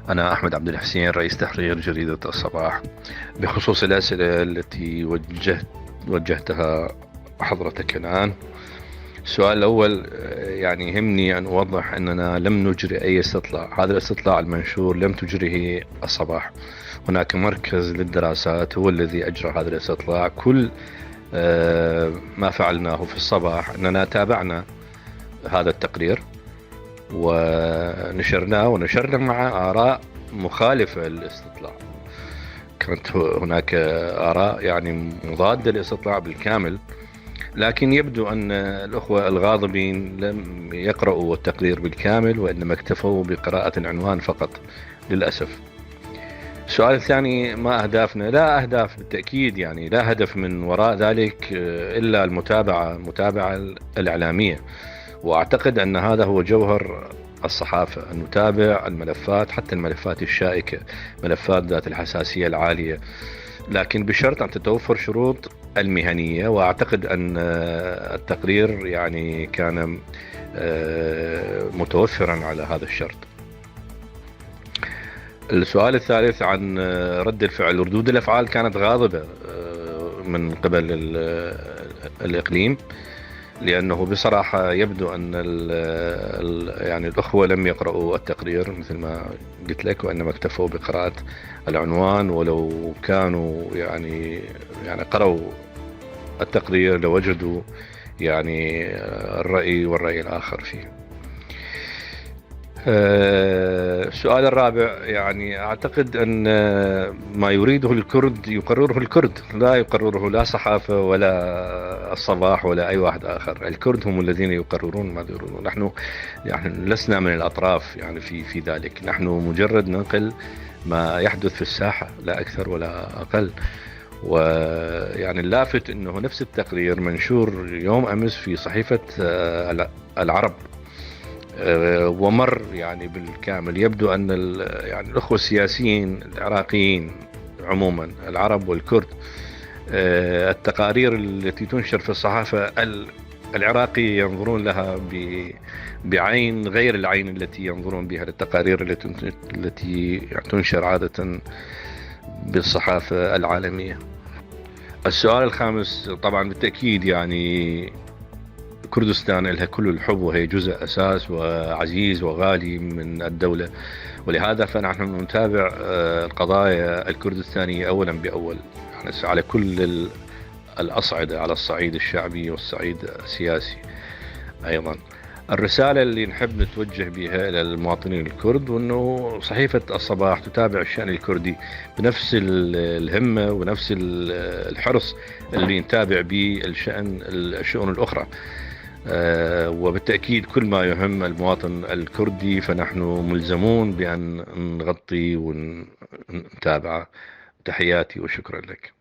أنا أحمد عبد الحسين، رئيس تحرير جريدة الصباح. بخصوص الأسئلة التي وجهتها حضرتك الآن. السؤال الأول، يعني يهمني أن أوضح أننا لم نجري أي استطلاع. هذا الاستطلاع المنشور لم تجريه الصباح. هناك مركز للدراسات هو الذي أجرى هذا الاستطلاع. كل ما فعلناه في الصباح أننا تابعنا هذا التقرير ونشرناه، ونشرنا مع آراء مخالفة للاستطلاع. كانت هناك آراء يعني مضادة للاستطلاع بالكامل، لكن يبدو أن الأخوة الغاضبين لم يقرأوا التقرير بالكامل، وإنما اكتفوا بقراءة العنوان فقط للأسف. السؤال الثاني، ما أهدافنا؟ لا أهداف بالتأكيد، يعني لا هدف من وراء ذلك إلا المتابعة الإعلامية. وأعتقد أن هذا هو جوهر الصحافة، أن نتابع الملفات، حتى الملفات الشائكة، ملفات ذات الحساسية العالية، لكن بشرط أن تتوفر شروط المهنية. وأعتقد أن التقرير يعني كان متوفرا على هذا الشرط. السؤال الثالث عن رد الفعل. ردود الأفعال كانت غاضبة من قبل الإقليم، لأنه بصراحة يبدو أن يعني الأخوة لم يقرأوا التقرير مثل ما قلت لك، وإنما اكتفوا بقراءة العنوان. ولو كانوا يعني قرأوا التقرير لوجدوا يعني الرأي والرأي الآخر فيه. السؤال الرابع، يعني أعتقد أن ما يريده الكرد يقرره الكرد، لا يقرره لا صحافة ولا الصباح ولا أي واحد آخر. الكرد هم الذين يقررون ما يريدون. نحن يعني لسنا من الأطراف يعني في ذلك. نحن مجرد ننقل ما يحدث في الساحة، لا أكثر ولا أقل. ويعني اللافت أنه نفس التقرير منشور يوم أمس في صحيفة العرب، ومر يعني بالكامل. يبدو أن يعني الأخوة السياسيين العراقيين عموما، العرب والكرد، التقارير التي تنشر في الصحافة العراقية ينظرون لها بعين غير العين التي ينظرون بها للتقارير التي تنشر عادة بالصحافة العالمية. السؤال الخامس، طبعا بالتأكيد يعني كردستان لها كل الحب، وهي جزء أساس وعزيز وغالي من الدولة، ولهذا فنحن نتابع القضايا الكردستانية أولا بأول، يعني على كل الأصعدة، على الصعيد الشعبي والصعيد السياسي أيضا. الرسالة اللي نحب نتوجه بها إلى المواطنين الكرد، وأنه صحيفة الصباح تتابع الشأن الكردي بنفس الهمة ونفس الحرص اللي نتابع به الشؤون الأخرى. وبالتأكيد كل ما يهم المواطن الكردي فنحن ملزمون بأن نغطي ونتابعه. تحياتي وشكرا لك.